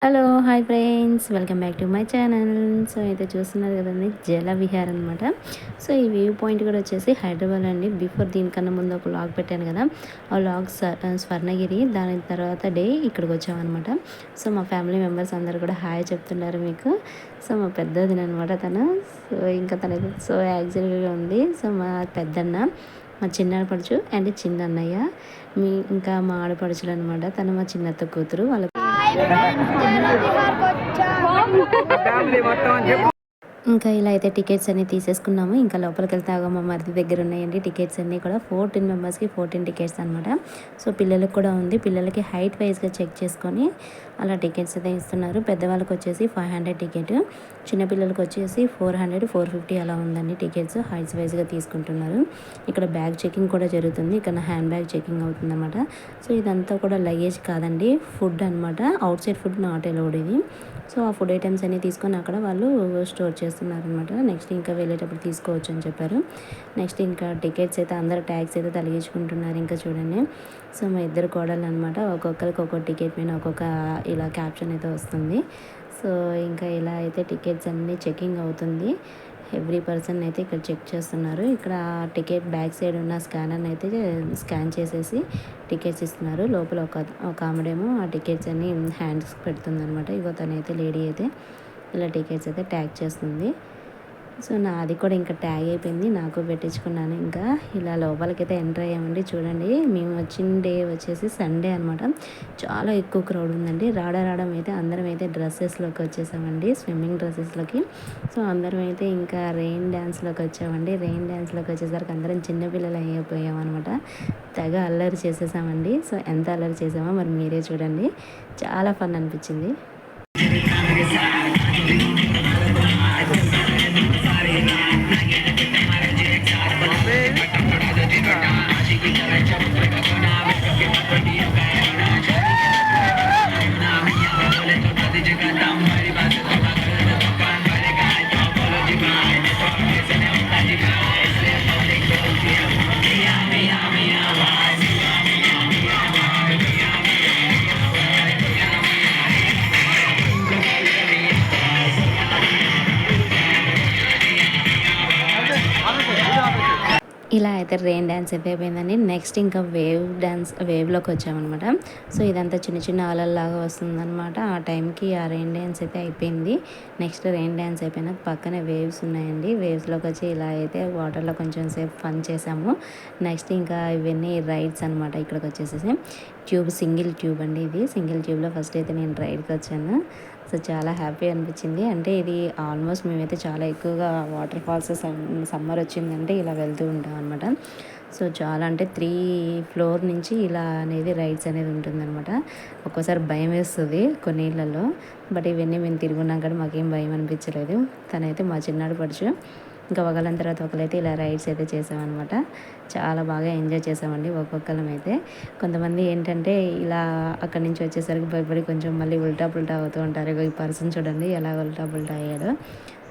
Hello! Hi friends. Welcome back to my channel. So, అయితే చూస్తున్నారు కదండీ జల విహార్ అనమాట. సో, ఈ వ్యూ పాయింట్ కూడా వచ్చేసి హైదరాబాద్‌లో అండి. బిఫోర్ దీనికన్నా ముందు ఒక వ్లాగ్ పెట్టాను కదా! ఆ వ్లాగ్ స్వర్ణగిరి. దాని తర్వాత డే ఇక్కడికొచ్చామనమాట. సో, మా ఫ్యామిలీ మెంబర్స్ అందరూ కూడా హాయ్ చెప్తున్నారు మీకు. సో, మా పెద్దొదిననమాట తను. సో, ఇంకా తనకి సో యాక్సిడెంట్‌గా ఉంది. సో, మా పెద్దన్న, మా చిన్నాడపడుచు అండ్ చిన్నన్నయ్య, ఇంకా మా ఆడపడుచులనమాట. తను మా చిన్నత్త కూతురు. వాళ్ళ ఫ్యామిలీ మొత్తం అని చెప్పు. ఇంకా ఇలా అయితే టికెట్స్ అన్నీ తీసేసుకున్నాము. ఇంకా లోపలికెళ్తే అగో మా మరిది దగ్గర ఉన్నాయండి టికెట్స్ అన్నీ కూడా. 14 మెంబర్స్‌కి 14 టికెట్స్ అనమాట. సో, పిల్లలకి కూడా ఉంది. పిల్లలకి హైట్ వైస్‌గా చెక్ చేసుకొని అలా టికెట్స్ అయితే ఇస్తున్నారు. పెద్దవాళ్ళకి వచ్చేసి 500 టికెట్, చిన్నపిల్లలకి వచ్చేసి 400, 450 అలా ఉందండి టికెట్స్. హైట్స్ వైస్‌గా తీసుకుంటున్నారు. ఇక్కడ బ్యాగ్ చెకింగ్ కూడా జరుగుతుంది. ఇక్కడ హ్యాండ్ బ్యాగ్ చెకింగ్ అవుతుందన్నమాట. సో, ఇదంతా కూడా లగేజ్ కాదండి, ఫుడ్ అనమాట. Out side food not allowed ఇది. సో, ఆ ఫుడ్ ఐటమ్స్ అన్నీ తీసుకొని అక్కడ వాళ్ళు స్టోర్ చేస్తున్నారనమాట. నెక్స్ట్ ఇంకా వెళ్ళేటప్పుడు తీసుకోవచ్చు అని చెప్పారు. నెక్స్ట్ ఇంకా టికెట్స్ అయితే అందరూ ట్యాక్స్ అయితే తగిలించుకుంటున్నారు. ఇంకా చూడండి. సో, మా ఇద్దరు కోడళ్ళు అనమాట. ఒక్కొక్కరికి ఒక్కొక్క టికెట్ మీద ఒక్కొక్క ఇలా క్యాప్షన్ అయితే వస్తుంది. సో, ఇంకా ఇలా అయితే టికెట్స్ అన్నీ చెకింగ్ అవుతుంది. ఎవ్రీ పర్సన్ అయితే ఇక్కడ చెక్ చేస్తున్నారు. ఇక్కడ టికెట్ బ్యాక్ సైడ్ ఉన్న స్కానర్ని అయితే స్కాన్ చేసేసి టికెట్స్ ఇస్తున్నారు. లోపల ఒక ఆమెడేమో ఆ టికెట్స్ అన్ని హ్యాండ్స్కి పెడుతుందనమాట. ఇగో తనైతే లేడీ అయితే ఇలా టికెట్స్ అయితే ట్యాగ్ చేస్తుంది. సో, నాది కూడా ఇంకా ట్యాగ్ అయిపోయింది. నాకు పెట్టించుకున్నాను. ఇంకా ఇలా లోపలికైతే ఎంటర్ అయ్యామండి. చూడండి, మేము వచ్చిన డే వచ్చేసి సండే అనమాట. చాలా ఎక్కువ క్రౌడ్ ఉందండి. రావడం అయితే అందరం అయితే డ్రెస్సెస్లోకి వచ్చేసామండి, స్విమ్మింగ్ డ్రెస్సెస్లోకి. సో, అందరం అయితే ఇంకా రెయిన్ డ్యాన్స్లోకి వచ్చామండి. రెయిన్ డ్యాన్స్లోకి వచ్చేసరికి అందరం చిన్నపిల్లలు అయిపోయామన్నమాట. తెగ అల్లరి చేసేసామండి. సో, ఎంత అల్లరి చేసామో మరి మీరే చూడండి. చాలా ఫన్ అనిపించింది. ఇలా అయితే రెయిన్ డ్యాన్స్ అయితే అయిపోయిందండి. నెక్స్ట్ ఇంకా వేవ్లోకి వచ్చామన్నమాట. సో, ఇదంతా చిన్న చిన్న అలల్లాగా వస్తుందన్నమాట. ఆ టైంకి ఆ రెయిన్ డ్యాన్స్ అయితే అయిపోయింది. నెక్స్ట్ రెయిన్ డ్యాన్స్ అయిపోయినాక పక్కనే వేవ్స్ ఉన్నాయండి. వేవ్స్లోకి వచ్చి ఇలా అయితే వాటర్లో కొంచెం సేపు ఫన్ చేసాము. నెక్స్ట్ ఇంకా ఇవన్నీ రైడ్స్ అనమాట. ఇక్కడికి వచ్చేసేసి సింగిల్ ట్యూబ్ అండి. ఇది సింగిల్ ట్యూబ్లో ఫస్ట్ అయితే నేను రైడ్కి వచ్చాను. సో, చాలా హ్యాపీ అనిపించింది. అంటే ఇది ఆల్మోస్ట్ మేమైతే చాలా ఎక్కువగా వాటర్ ఫాల్స్ సమ్మర్ వచ్చిందంటే ఇలా వెళ్తూ ఉంటాం అనమాట. సో, చాలా అంటే 3 ఫ్లోర్ నుంచి ఇలా అనేది రైడ్స్ అనేది ఉంటుందన్నమాట. ఒక్కోసారి భయం వేస్తుంది కొన్నిళ్ళల్లో. బట్ ఇవన్నీ మేము తిరుగున్నాం కానీ మాకేం భయం అనిపించలేదు. తనైతే మా చిన్నాడు పడుచు. ఇంకా ఒకళ్ళ తర్వాత ఒకరైతే ఇలా రైడ్స్ అయితే చేసామన్నమాట. చాలా బాగా ఎంజాయ్ చేసామండి ఒక్కొక్కరం అయితే. కొంతమంది ఏంటంటే ఇలా అక్కడి నుంచి వచ్చేసరికి భయపడి కొంచెం మళ్ళీ ఉల్టా పుల్టా అవుతూ ఉంటారు. ఈ పర్సన్ చూడండి ఎలా ఉల్టా పుల్టా అయ్యాడో.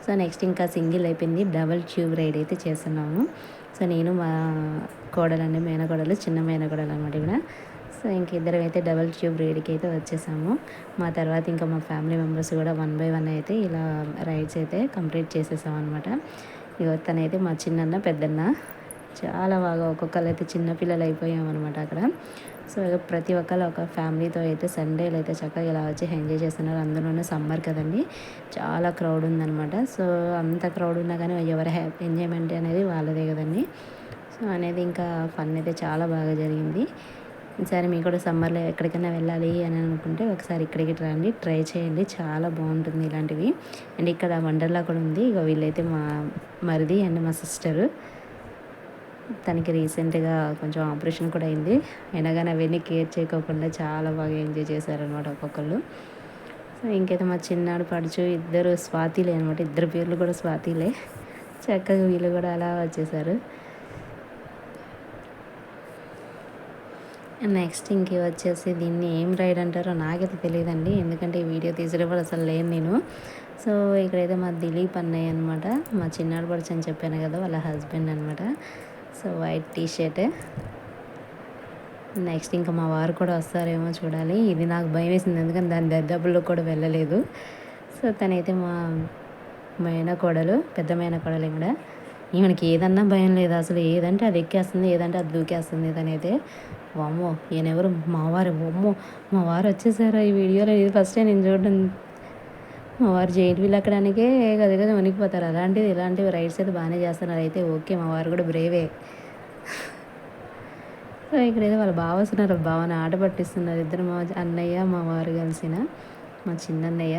సో, నెక్స్ట్ ఇంకా సింగిల్ అయిపోయింది. డబల్ ట్యూబ్ రైడ్ అయితే చేస్తున్నాము. సో, నేను మా కోడలండి, మేనకోడలు, చిన్న మేనకోడలు అనమాట ఇక్కడ. సో, ఇంక ఇద్దరం అయితే డబల్ ట్యూబ్ రైడ్కి అయితే వచ్చేసాము. మా తర్వాత ఇంకా మా ఫ్యామిలీ మెంబర్స్ కూడా 1 బై 1 అయితే ఇలా రైడ్స్ అయితే కంప్లీట్ చేసేసాం అనమాట. తనైతే మా చిన్నన్న, పెద్దన్న. చాలా బాగా ఒక్కొక్కరు అయితే చిన్నపిల్లలు అయిపోయామన్నమాట అక్కడ. సో, ప్రతి ఒక్కరు ఒక ఫ్యామిలీతో అయితే సండేలు అయితే చక్కగా ఇలా వచ్చి ఎంజాయ్ చేస్తున్నారు. అందులోనే సమ్మర్ కదండి, చాలా క్రౌడ్ ఉందన్నమాట. సో, అంత క్రౌడ్ ఉన్నా కానీ ఎవరి ఎంజాయ్మెంట్ అనేది వాళ్ళదే కదండి. సో, అనేది ఇంకా ఫన్ అయితే చాలా బాగా జరిగింది. ఈసారి మీకు కూడా సమ్మర్లో ఎక్కడికైనా వెళ్ళాలి అని అనుకుంటే ఒకసారి ఇక్కడికి రండి, ట్రై చేయండి. చాలా బాగుంటుంది ఇలాంటివి. అండ్ ఇక్కడ వండర్లా కూడా ఉంది. ఇక వీళ్ళైతే మా మరిది అండ్ మా సిస్టరు. తనకి రీసెంట్గా కొంచెం ఆపరేషన్ కూడా అయింది. అయినా కానీ అవన్నీ కేర్ చేయకోకుండా చాలా బాగా ఎంజాయ్ చేశారనమాట ఒక్కొక్కళ్ళు. సో, ఇంకైతే మా చిన్నాడు పడుచు ఇద్దరు స్వాతిలే అనమాట. ఇద్దరు పేర్లు కూడా స్వాతిలే. చక్కగా వీళ్ళు కూడా అలా వచ్చేసారు. నెక్స్ట్ ఇంక వచ్చేసి దీన్ని ఏం రైడ్ అంటారో నాకైతే తెలియదండి, ఎందుకంటే ఈ వీడియో తీసేటప్పుడు అసలు లేను నేను. సో, ఇక్కడైతే మా దిలీప్ అన్నయ్య అనమాట, మా చిన్నాడు పడుచు అని చెప్పాను కదా, వాళ్ళ హస్బెండ్ అనమాట. So, white T shirt. Next ఇంకా మా వారు కూడా వస్తారేమో చూడాలి. ఇది నాకు భయం వేసింది, ఎందుకంటే దాని దరిదాపుల్లో కూడా వెళ్ళలేదు. సో తనైతే మా మేనకోడలు, పెద్ద మేనకోడలు కూడా. ఈమెకి ఏదన్నా భయం లేదు అసలు, ఏదంటే అది ఎక్కేస్తుంది, ఏదంటే అది దూకేస్తుంది. తనైతే వామ్మో ఈయనెవరు మా వారు, వామ్మో మా వారు వచ్చేసారు ఈ వీడియోలో. ఇది ఫస్ట్ టైం నేను చూడడం. మా వారు జైంట్ వీల్ ఎక్కడానికే గదిగా వణికిపోతారు, అలాంటిది ఇలాంటివి రైడ్స్ అయితే బాగానే చేస్తున్నారు. అయితే ఓకే, మా వారు కూడా బ్రేవే. సో ఇక్కడైతే వాళ్ళ బావ వస్తున్నారు, బావని ఆట పట్టిస్తున్నారు ఇద్దరు, మా అన్నయ్య మా వారు కలిసిన, మా చిన్నన్నయ్య.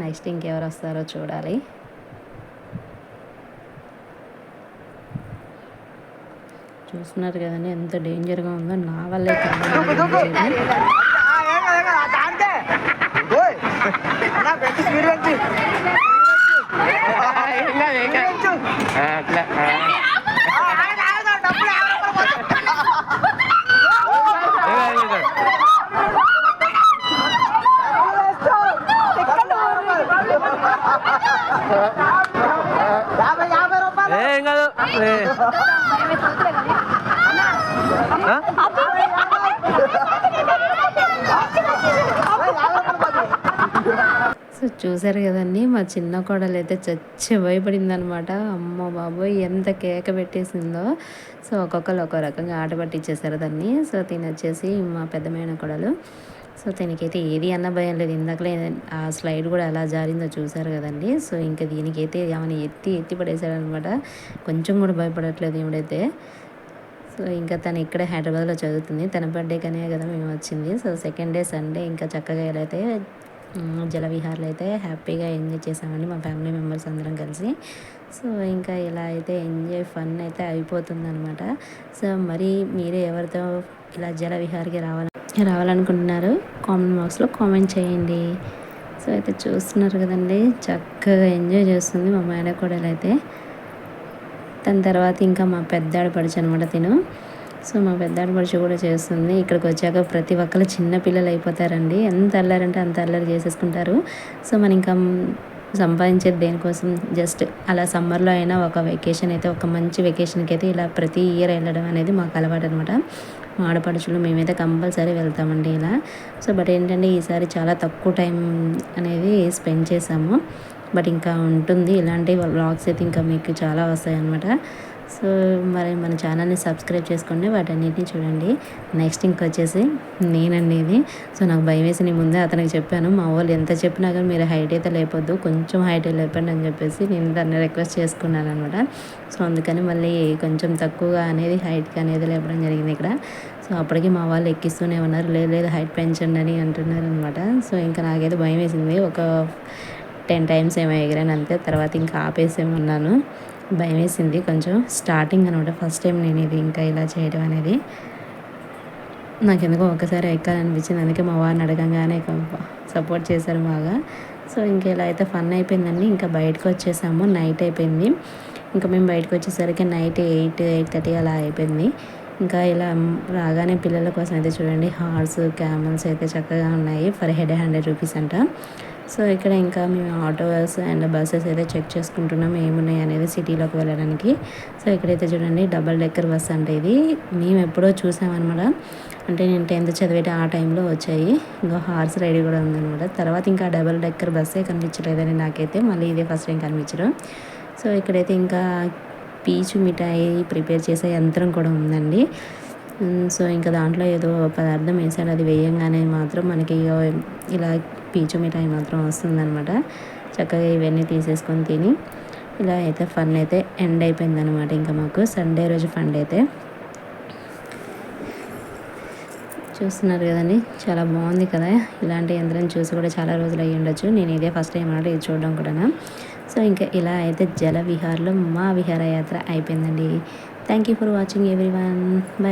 నెక్స్ట్ ఇంకెవరు వస్తారో చూడాలి. చూస్తున్నారు కదండి ఎంత డేంజర్గా ఉందో. నా వల్లే ఏం కాదు. సో చూసారు కదండి, మా చిన్న కోడలు అయితే చచ్చి భయపడింది అనమాట. అమ్మ బాబోయ్ ఎంత కేక పెట్టేసిందో. సో ఒక్కొక్కరు ఒక్కో రకంగా ఆట పట్టించేసారు దాన్ని. సో తినొచ్చేసి మా పెద్దమైన కోడలు. సో దీనికైతే ఏది అన్న భయం లేదు. ఇందాకలే ఆ స్లైడ్ కూడా ఎలా జారిందో చూసారు కదండి. సో ఇంకా దీనికైతే ఏమైనా ఎత్తి పడేసాడనమాట. కొంచెం కూడా భయపడట్లేదు ఈవిడైతే. సో ఇంకా తను ఇక్కడే హైదరాబాద్లో చదువుతుంది. తన బర్త్డేకనే కదా మేము వచ్చింది. సో సెకండ్ డే సండే ఇంకా చక్కగా ఇలా అయితే జలవిహార్లో అయితే హ్యాపీగా ఎంజాయ్ చేసామండి మా ఫ్యామిలీ మెంబర్స్ అందరం కలిసి. సో ఇంకా ఇలా అయితే ఎంజాయ్ ఫన్ అయితే అయిపోతుందన్నమాట. సో మరి మీరు ఎవరితో ఇలా జలవిహార్కి రావాలనుకుంటున్నారు కామెంట్ బాక్స్లో కామెంట్ చేయండి. సో అయితే చూస్తున్నారు కదండి, చక్కగా ఎంజాయ్ చేస్తుంది మా మేనకోడలు అయితే. దాని తర్వాత ఇంకా మా పెద్దాడు పడుచు అనమాట తిను. సో మా పెద్దాడు పడుచు కూడా చేస్తుంది. ఇక్కడికి వచ్చాక ప్రతి ఒక్కరు చిన్న పిల్లలు అయిపోతారండి. ఎంత అల్లరంటే అంత అల్లరి చేసేసుకుంటారు. సో మనం ఇంకా సంపాదించేది దేనికోసం, జస్ట్ అలా సమ్మర్లో అయినా ఒక వెకేషన్ అయితే, ఒక మంచి వెకేషన్కి అయితే ఇలా ప్రతి ఇయర్ వెళ్ళడం అనేది మాకు అలవాటు అనమాట. మా ఆడపడుచులు మేమైతే కంపల్సరీ వెళ్తామండి ఇలా. సో బట్ ఏంటంటే ఈసారి చాలా తక్కువ టైం అనేది స్పెండ్ చేసాము. బట్ ఇంకా ఉంటుంది ఇలాంటి వ్లాగ్స్ అయితే ఇంకా మీకు చాలా వస్తాయి అన్నమాట. సో మరి మన ఛానల్ని సబ్స్క్రైబ్ చేసుకోండి, వాటన్నిటిని చూడండి. నెక్స్ట్ ఇంకొచ్చేసి నేనండి ఇది. సో నాకు భయం వేసి నేను ముందే అతనికి చెప్పాను, మా వాళ్ళు ఎంత చెప్పినా కానీ మీరు హైట్ అయితే లేపొద్దు, కొంచెం హైట్ లేపండి అని చెప్పేసి నేను దాన్ని రిక్వెస్ట్ చేసుకున్నాను అనమాట. సో అందుకని మళ్ళీ కొంచెం తక్కువగా అనేది హైట్కి అనేది లేపడం జరిగింది ఇక్కడ. సో అప్పటికి మా వాళ్ళు ఎక్కిస్తూనే ఉన్నారు, లేదు హైట్ పెంచండి అని అంటున్నారు అనమాట. సో ఇంకా నాకైతే భయం వేసింది. ఒక 10 times ఏమో ఎగిరాను అంతే. తర్వాత ఇంకా ఆపేసేమన్నాను, భయం వేసింది కొంచెం. స్టార్టింగ్ అనమాట, ఫస్ట్ టైం నేను ఇది ఇంకా ఇలా చేయడం అనేది. నాకు ఎందుకో ఒకసారి ఎక్కాలనిపించింది, అందుకే మా వారిని అడగంగానే సపోర్ట్ చేశారు బాగా. సో ఇంకా ఇలా అయితే ఫన్ అయిపోయిందండి. ఇంకా బయటకు వచ్చేసాము, నైట్ అయిపోయింది. ఇంకా మేము బయటకు వచ్చేసరికి నైట్ 8-8:30 అలా అయిపోయింది. ఇంకా ఇలా రాగానే పిల్లల కోసం అయితే చూడండి, హార్స్ క్యామల్స్ అయితే చక్కగా ఉన్నాయి. ఫర్ హెడ్ 100 rupees అంట. సో ఇక్కడ ఇంకా మేము ఆటోస్ అండ్ బస్సెస్ అయితే చెక్ చేసుకుంటున్నాం ఏమున్నాయి అనేది సిటీలోకి వెళ్ళడానికి. సో ఇక్కడైతే చూడండి డబల్ డెక్కర్ బస్ అంటే ఇది మేము ఎప్పుడో చూసామన్నమాట. అంటే నేను 10th చదివేట ఆ టైంలో వచ్చాయి. ఇంకా హార్స్ రైడ్ కూడా ఉందన్నమాట. తర్వాత ఇంకా డబల్ డెక్కర్ బస్సే కనిపించలేదని నాకైతే, మళ్ళీ ఇదే ఫస్ట్ టైం కనిపించడం. సో ఇక్కడైతే ఇంకా పీచు మిఠాయి ప్రిపేర్ చేసే యంత్రం కూడా ఉందండి. సో ఇంకా దాంట్లో ఏదో పదార్థం వేసాడు, అది వేయంగానే మాత్రం మనకి ఇలా పీచు మిఠాయి మాత్రం వస్తుందన్నమాట. చక్కగా ఇవన్నీ తీసేసుకొని తిని ఇలా అయితే ఫన్ అయితే ఎండ్ అయిపోయిందనమాట. ఇంకా మాకు సండే రోజు ఫండ్ అయితే చూస్తున్నారు కదండి, చాలా బాగుంది కదా. ఇలాంటి యంత్రం చూసి కూడా చాలా రోజులు అయ్యి ఉండొచ్చు. నేను ఇదే ఫస్ట్ టైం అన్నమాట ఇది చూడడం కూడా. సో ఇంకా ఇలా అయితే జల విహార్లో మా విహారయాత్ర అయిపోయిందండి. Thank you for watching everyone. By.